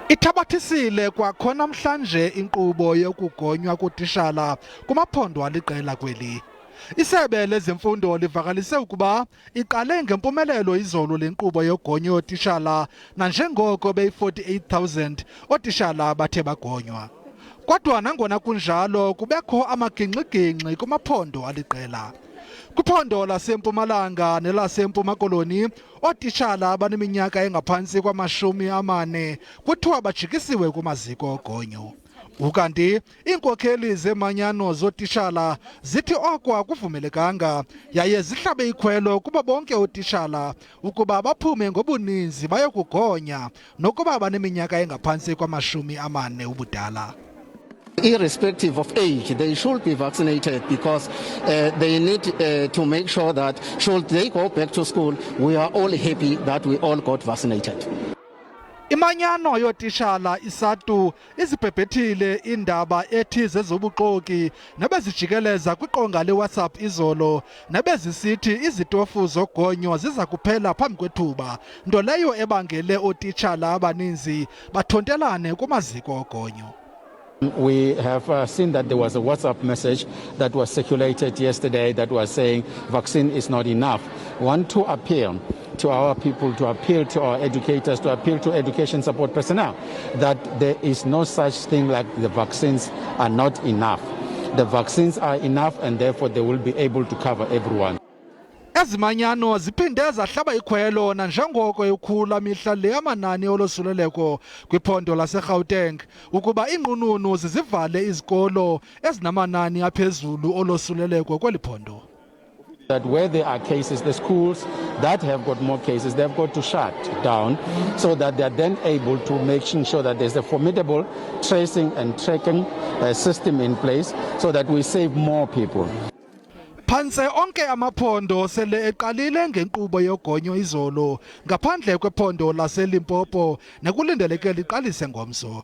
Ithabathisile kwakhona namhlanje inkqubo yokugonywa kootishala kumaphondo aliqela kweli. Isebe lezemfundo livakalise ukuba iqale ngempumelelo izolo le nkqubo yogonyo yootishala nanjengoko beyi-48,000 ootishala bathe bagonywa. Kodwa nangona kunjalo kubekho amagingxi-gingxi kumaphondo aliqela. Kwiphondo laseMpumalanga nelaseMpuma Koloni, ootishala baneminyaka engaphantsi kwamashumi amane kuthiwa bajikisiwe kumaziko ogonyo. Ukanti iinkokheli zeemanyano zootishala zithi oko akuvumelekanga yaye zihlabe ikhwelo kubo bonke ootishala ukuba baphume ngobuninzi bayokugonya nokuba baneminyaka engaphantsi kwamashumi amane ubudala. Irrespective of age, they should be vaccinated because they need to make sure that should they go back to school, we are all happy that we all got vaccinated. Imanyano yootishala isatu izibhebhethile iindaba ethi zezobuxoki nabezijikeleza kwiqonga leWhatsApp izolo nabezisithi izitofu zogonyo ziza kuphela phambi kwethuba, nto leyo ebangele ootitshala abaninzi bathontelane kumaziko ogonyo. We have seen that there was a WhatsApp message that was circulated yesterday that was saying vaccine is not enough. We want to appeal to our people, to appeal to our educators, to appeal to education support personnel that there is no such thing like the vaccines are not enough. The vaccines are enough and therefore they will be able to cover everyone. Ezimanyano ziphinde zahlaba ikhwelo nanjengoko ekhula mihla le amanani olosuleleko kwiphondo laseGauteng ukuba iinqununu zizivale izikolo ezinamanani aphezulu olosuleleko kweli phondo. That where there are cases, the schools that have got more cases, they've got to shut down so that they're then able to make sure that there's a formidable tracing and tracking system in place so that we save more people. Phantse onke amaphondo sele eqalile ngenkqubo yogonyo izolo ngaphandle kwephondo laseLimpopo nekulindeleke liqalise ngomso.